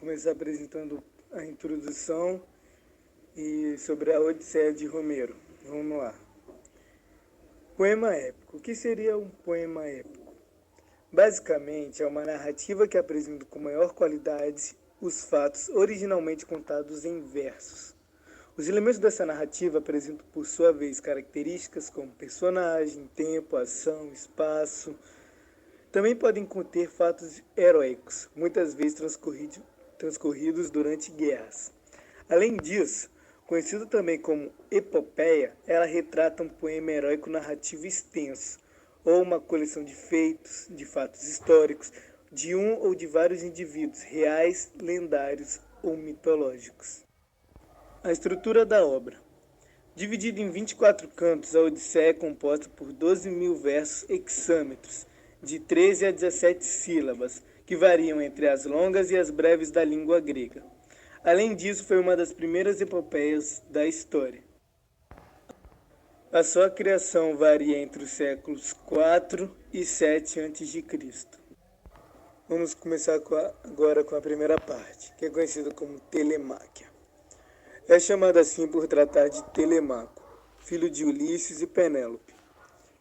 começar apresentando a introdução e sobre a Odisseia de Homero. Vamos lá. Poema épico. O que seria um poema épico? Basicamente, é uma narrativa que apresenta com maior qualidade os fatos originalmente contados em versos. Os elementos dessa narrativa apresentam, por sua vez, características como personagem, tempo, ação, espaço. Também podem conter fatos heróicos, muitas vezes transcorridos durante guerras. Além disso, conhecido também como epopeia, ela retrata um poema heróico narrativo extenso, ou uma coleção de feitos, de fatos históricos, de um ou de vários indivíduos, reais, lendários ou mitológicos. A estrutura da obra. Dividida em 24 cantos, a Odisseia é composta por 12.000 versos hexâmetros, de 13 a 17 sílabas, que variam entre as longas e as breves da língua grega. Além disso, foi uma das primeiras epopeias da história. A sua criação varia entre os séculos 4 e 7 a.C. Vamos começar agora com a primeira parte, que é conhecida como Telemáquia. É chamada assim por tratar de Telemaco, filho de Ulisses e Penélope.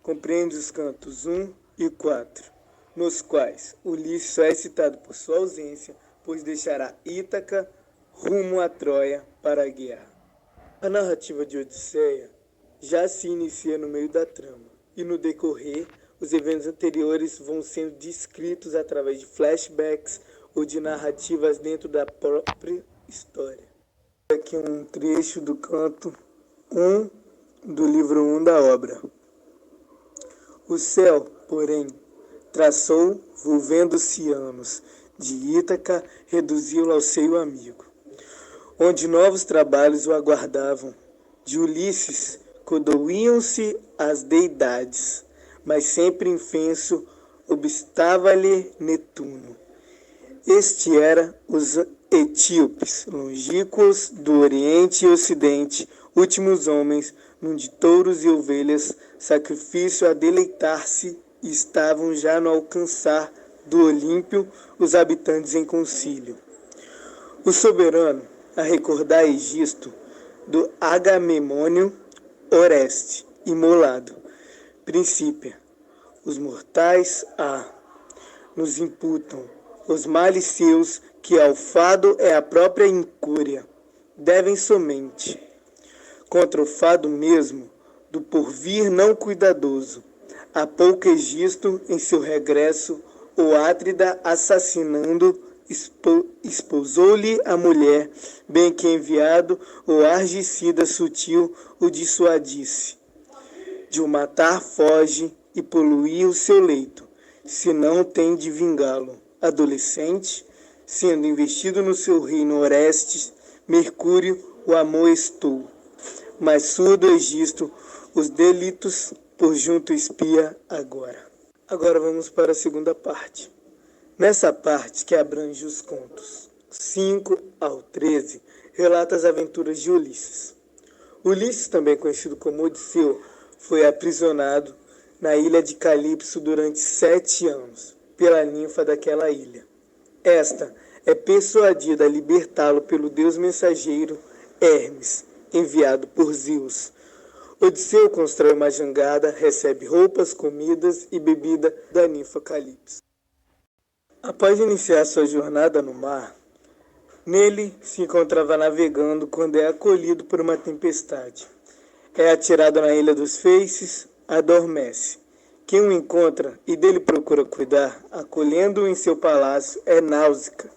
Compreende os cantos 1 e 4, nos quais Ulisses só é citado por sua ausência, pois deixará Ítaca rumo a Troia para a guerra. A narrativa de Odisseia já se inicia no meio da trama, e no decorrer, os eventos anteriores vão sendo descritos através de flashbacks ou de narrativas dentro da própria história. Aqui um trecho do canto 1 do livro 1 da obra. O céu, porém, traçou, volvendo cianos, de Ítaca, reduziu-lo ao seio amigo, onde novos trabalhos o aguardavam. De Ulisses, codoíam-se as deidades, mas sempre infenso obstava-lhe Netuno. Este era os etíopes, longínquos do Oriente e Ocidente, últimos homens, num de touros e ovelhas, sacrifício a deleitar-se, e estavam já no alcançar do Olímpio os habitantes em concílio. O soberano, a recordar Egisto, do Agamemônio, Oreste, imolado, Princípia, os mortais nos imputam os males seus, que ao fado é a própria incúria, devem somente contra o fado mesmo, do porvir não cuidadoso. Há pouco Egisto, em seu regresso, o Átrida assassinando, esposou-lhe a mulher, bem que enviado, o argicida sutil o dissuadisse. De o matar foge e poluir o seu leito, se não tem de vingá-lo. Adolescente, sendo investido no seu reino Orestes, Mercúrio o amoestou. Mas surdo Egisto os delitos por junto espia agora. Agora vamos para a segunda parte. Nessa parte, que abrange os contos 5 ao 13, relata as aventuras de Ulisses. Ulisses, também conhecido como Odisseu, foi aprisionado na ilha de Calipso durante 7 anos, pela ninfa daquela ilha. Esta é persuadida a libertá-lo pelo deus mensageiro Hermes, enviado por Zeus. Odisseu constrói uma jangada, recebe roupas, comidas e bebida da ninfa Calipso. Após iniciar sua jornada no mar, nele se encontrava navegando quando é acolhido por uma tempestade. É atirado na ilha dos Feices, adormece. Quem o encontra e dele procura cuidar, acolhendo-o em seu palácio, é Náusica,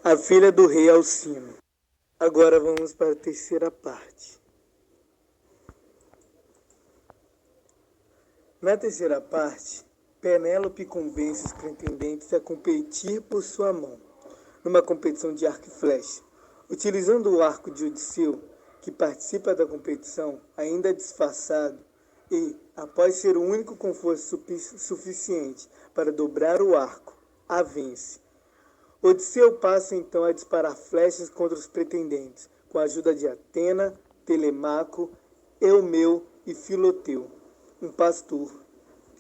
a filha do rei Alcino. Agora vamos para a terceira parte. Na terceira parte, Penélope convence os pretendentes a competir por sua mão, numa competição de arco e flecha. Utilizando o arco de Odisseu, que participa da competição, ainda disfarçado, e, após ser o único com força suficiente para dobrar o arco, a vence. Odisseu passa então a disparar flechas contra os pretendentes, com a ajuda de Atena, Telemaco, Eumeu e Filoteu, um pastor,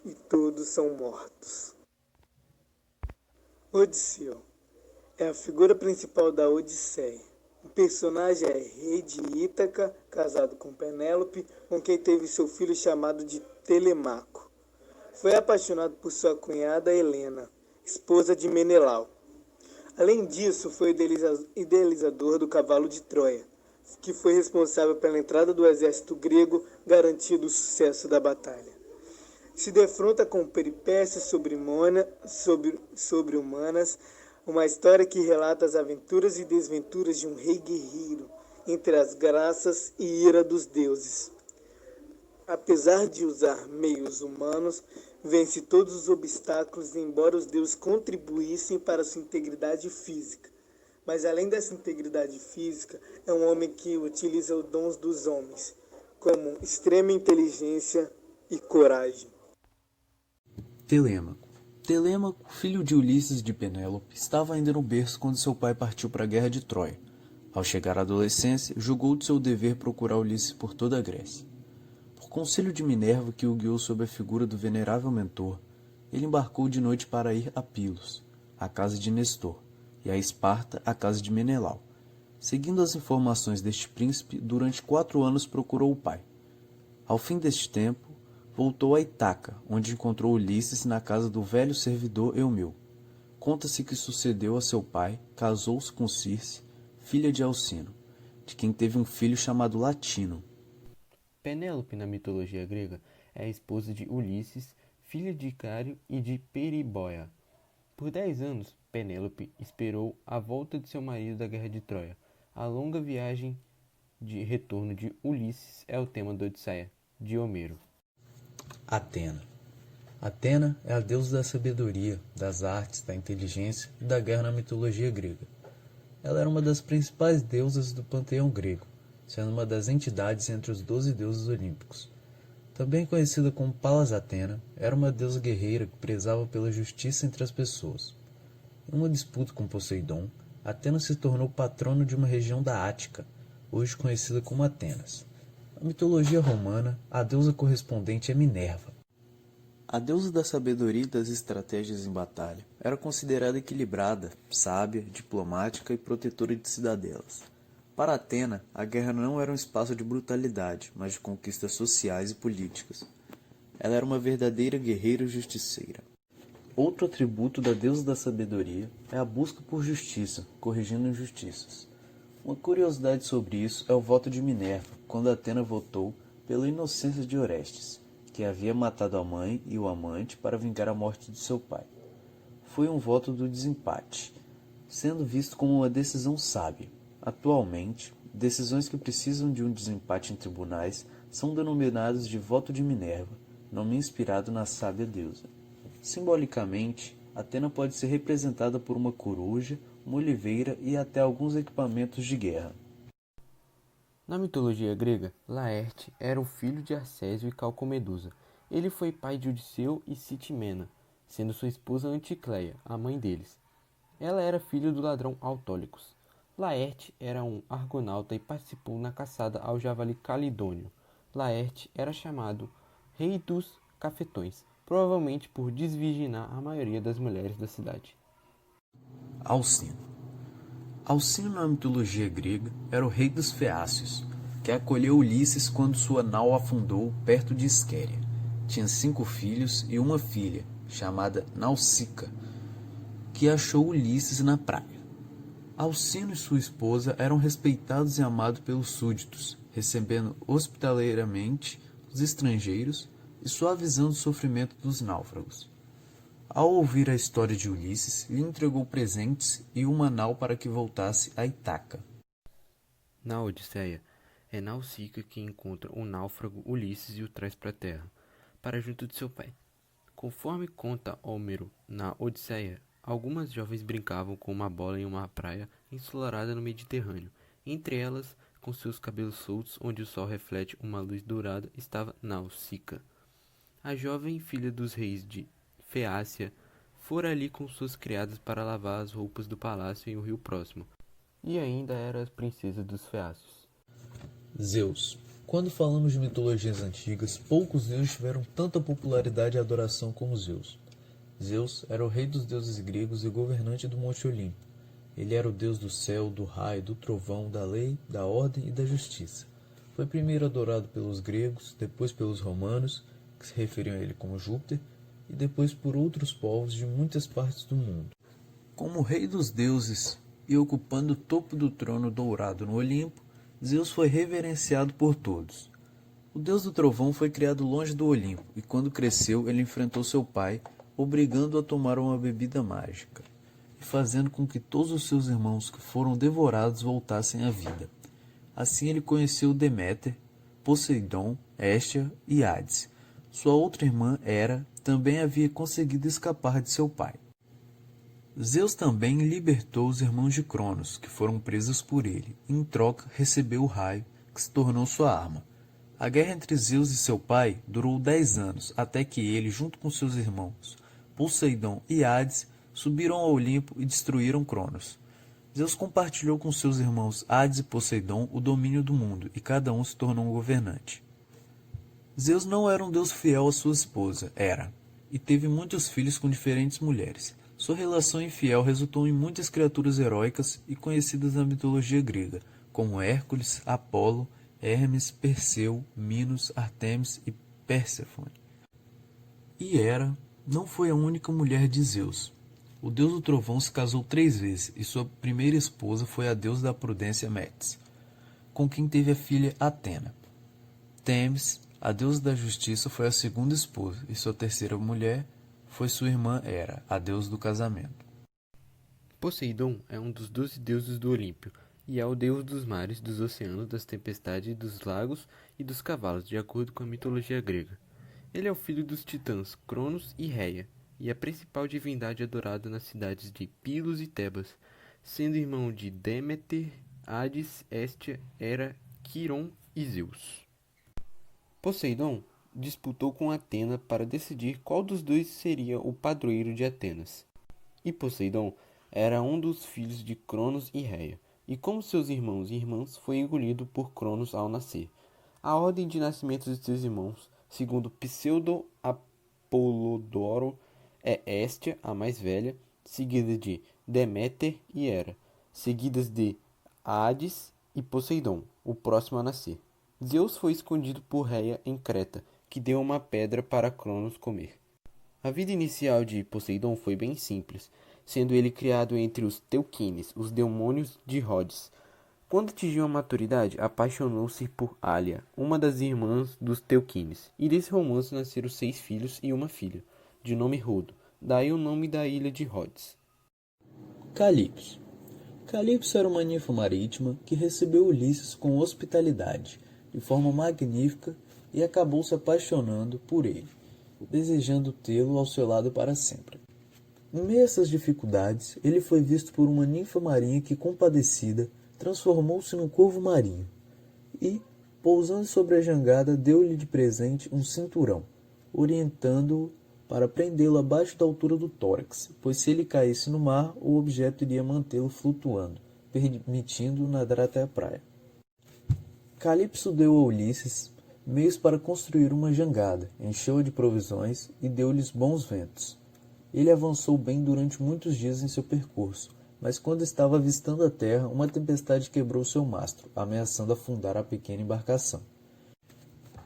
e todos são mortos. Odisseu. é a figura principal da Odisseia. O personagem é rei de Ítaca, casado com Penélope, com quem teve seu filho chamado de Telemaco. Foi apaixonado por sua cunhada Helena, esposa de Menelau. Além disso, foi idealizador do cavalo de Troia, que foi responsável pela entrada do exército grego, garantindo o sucesso da batalha. Se defronta com peripécias sobre-humanas, uma história que relata as aventuras e desventuras de um rei guerreiro entre as graças e ira dos deuses. Apesar de usar meios humanos, vence todos os obstáculos, embora os deuses contribuíssem para sua integridade física. Mas além dessa integridade física, é um homem que utiliza os dons dos homens, como extrema inteligência e coragem. Telêmaco. Telêmaco, filho de Ulisses e de Penélope, estava ainda no berço quando seu pai partiu para a guerra de Troia. Ao chegar à adolescência, julgou de seu dever procurar Ulisses por toda a Grécia. Por conselho de Minerva, que o guiou sob a figura do venerável mentor, ele embarcou de noite para ir a Pilos, a casa de Nestor, e a Esparta, a casa de Menelau. Seguindo as informações deste príncipe, durante 4 anos procurou o pai. Ao fim deste tempo, voltou a Itaca, onde encontrou Ulisses na casa do velho servidor Eumeu. Conta-se que sucedeu a seu pai, casou-se com Circe, filha de Alcino, de quem teve um filho chamado Latino. Penélope, na mitologia grega, é a esposa de Ulisses, filha de Icário e de Peribóia. Por 10 anos, Penélope esperou a volta de seu marido da guerra de Troia. A longa viagem de retorno de Ulisses é o tema da Odisseia, de Homero. Atena. Atena é a deusa da sabedoria, das artes, da inteligência e da guerra na mitologia grega. Ela era uma das principais deusas do panteão grego, sendo uma das entidades entre os 12 deuses olímpicos. Também conhecida como Palas Atena, era uma deusa guerreira que prezava pela justiça entre as pessoas. Em uma disputa com Poseidon, Atena se tornou patrono de uma região da Ática, hoje conhecida como Atenas. Na mitologia romana, a deusa correspondente é Minerva. A deusa da sabedoria e das estratégias em batalha era considerada equilibrada, sábia, diplomática e protetora de cidadelas. Para Atena, a guerra não era um espaço de brutalidade, mas de conquistas sociais e políticas. Ela era uma verdadeira guerreira justiceira. Outro atributo da deusa da sabedoria é a busca por justiça, corrigindo injustiças. Uma curiosidade sobre isso é o voto de Minerva, quando Atena votou pela inocência de Orestes, que havia matado a mãe e o amante para vingar a morte de seu pai. Foi um voto do desempate, sendo visto como uma decisão sábia. Atualmente, decisões que precisam de um desempate em tribunais são denominadas de voto de Minerva, nome inspirado na sábia deusa. Simbolicamente, Atena pode ser representada por uma coruja, uma oliveira e até alguns equipamentos de guerra. Na mitologia grega, Laerte era o filho de Arcésio e Calcomedusa. Ele foi pai de Odisseu e Citimena, sendo sua esposa Anticleia, a mãe deles. Ela era filha do ladrão Autólicos. Laerte era um argonauta e participou na caçada ao javali Calidônio. Laerte era chamado Rei dos Cafetões, provavelmente por desvirginar a maioria das mulheres da cidade. Alcino. Alcino na mitologia grega era o rei dos Feácios, que acolheu Ulisses quando sua nau afundou perto de Esquéria. Tinha 5 filhos e uma filha, chamada Nausica, que achou Ulisses na praia. Alcino e sua esposa eram respeitados e amados pelos súditos, recebendo hospitaleiramente os estrangeiros e suavizando o sofrimento dos náufragos. Ao ouvir a história de Ulisses, lhe entregou presentes e uma nau para que voltasse a Itaca. Na Odisseia, é Nausica que encontra o náufrago Ulisses e o traz para a terra, para junto de seu pai. Conforme conta Homero na Odisseia, algumas jovens brincavam com uma bola em uma praia ensolarada no Mediterrâneo. Entre elas, com seus cabelos soltos, onde o sol reflete uma luz dourada, estava Nausica. A jovem filha dos reis de Feácia fora ali com suas criadas para lavar as roupas do palácio em um rio próximo, e ainda era a princesa dos Feácios. Zeus. Quando falamos de mitologias antigas, poucos deuses tiveram tanta popularidade e adoração como Zeus. Zeus era o rei dos deuses gregos e governante do Monte Olimpo. Ele era o Deus do céu, do raio, do trovão, da lei, da ordem e da justiça. Foi primeiro adorado pelos gregos, depois pelos romanos, que se referiam a ele como Júpiter, e depois por outros povos de muitas partes do mundo. Como rei dos deuses e ocupando o topo do trono dourado no Olimpo, Zeus foi reverenciado por todos. O deus do trovão foi criado longe do Olimpo, e quando cresceu ele enfrentou seu pai, obrigando-o a tomar uma bebida mágica, e fazendo com que todos os seus irmãos que foram devorados voltassem à vida. Assim ele conheceu Deméter, Poseidon, Hestia e Hades. Sua outra irmã, Hera, também havia conseguido escapar de seu pai. Zeus também libertou os irmãos de Cronos, que foram presos por ele, e em troca recebeu o raio, que se tornou sua arma. A guerra entre Zeus e seu pai durou 10 anos, até que ele, junto com seus irmãos, Poseidon e Hades, subiram ao Olimpo e destruíram Cronos. Zeus compartilhou com seus irmãos Hades e Poseidon o domínio do mundo, e cada um se tornou um governante. Zeus não era um deus fiel à sua esposa, Hera, e teve muitos filhos com diferentes mulheres. Sua relação infiel resultou em muitas criaturas heróicas e conhecidas na mitologia grega, como Hércules, Apolo, Hermes, Perseu, Minos, Artemis e Pérsefone. E Hera não foi a única mulher de Zeus. O deus do trovão se casou 3 vezes e sua primeira esposa foi a deusa da prudência Metis, com quem teve a filha Atena. Temis, a deusa da justiça, foi a segunda esposa e sua terceira mulher foi sua irmã Hera, a deusa do casamento. Poseidon é um dos 12 deuses do Olímpio e é o deus dos mares, dos oceanos, das tempestades, dos lagos e dos cavalos, de acordo com a mitologia grega. Ele é o filho dos titãs Cronos e Reia, e a principal divindade adorada nas cidades de Pilos e Tebas, sendo irmão de Deméter, Hades, Hestia, Hera, Quiron e Zeus. Poseidon disputou com Atena para decidir qual dos dois seria o padroeiro de Atenas. E Poseidon era um dos filhos de Cronos e Reia, e como seus irmãos e irmãs, foi engolido por Cronos ao nascer. A ordem de nascimento de seus irmãos, segundo Pseudo-Apolodoro, é Hestia, a mais velha, seguida de Deméter e Hera, seguidas de Hades e Poseidon, o próximo a nascer. Zeus foi escondido por Reia em Creta, que deu uma pedra para Cronos comer. A vida inicial de Poseidon foi bem simples, sendo ele criado entre os Teuquines, os demônios de Rhodes. Quando atingiu a maturidade, apaixonou-se por Alia, uma das irmãs dos Teuquines, e desse romance nasceram 6 filhos e uma filha, de nome Rodo, daí o nome da ilha de Rhodes. Calipso. Calipso era uma ninfa marítima que recebeu Ulisses com hospitalidade, de forma magnífica, e acabou se apaixonando por ele, desejando tê-lo ao seu lado para sempre. Em meio a essas dificuldades, ele foi visto por uma ninfa marinha que, compadecida, transformou-se num corvo marinho e, pousando sobre a jangada, deu-lhe de presente um cinturão, orientando-o para prendê-lo abaixo da altura do tórax, pois se ele caísse no mar, o objeto iria mantê-lo flutuando, permitindo-o nadar até a praia. Calipso deu a Ulisses meios para construir uma jangada, encheu-a de provisões e deu-lhes bons ventos. Ele avançou bem durante muitos dias em seu percurso, mas quando estava avistando a terra, uma tempestade quebrou seu mastro, ameaçando afundar a pequena embarcação.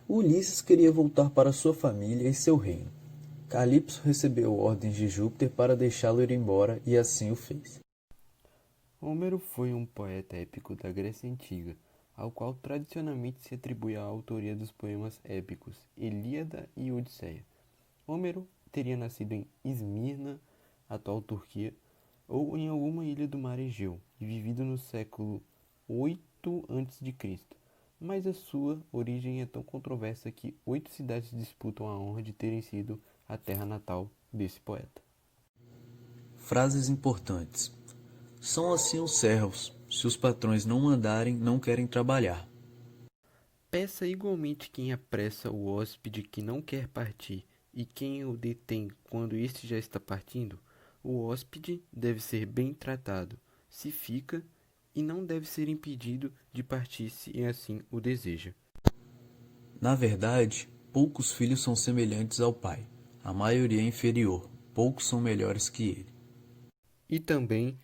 Ulisses queria voltar para sua família e seu reino. Calipso recebeu ordens de Júpiter para deixá-lo ir embora e assim o fez. Homero foi um poeta épico da Grécia Antiga, ao qual tradicionalmente se atribui a autoria dos poemas épicos Ilíada e Odisseia. Homero teria nascido em Esmirna, atual Turquia, ou em alguma ilha do mar Egeu, e vivido no século 8 a.C., mas a sua origem é tão controversa que 8 cidades disputam a honra de terem sido a terra natal desse poeta. Frases importantes. São assim os servos, se os patrões não mandarem, não querem trabalhar. Peça igualmente quem apressa o hóspede que não quer partir, e quem o detém quando este já está partindo. O hóspede deve ser bem tratado, se fica, e não deve ser impedido de partir se assim o deseja. Na verdade, poucos filhos são semelhantes ao pai. A maioria é inferior, poucos são melhores que ele. E também,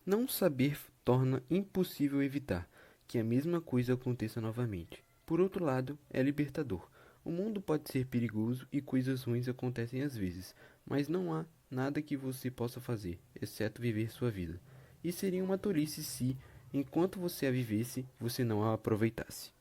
Não saber torna impossível evitar que a mesma coisa aconteça novamente. Por outro lado, é libertador. O mundo pode ser perigoso e coisas ruins acontecem às vezes, mas não há nada que você possa fazer, exceto viver sua vida. E seria uma tolice se, enquanto você a vivesse, você não a aproveitasse.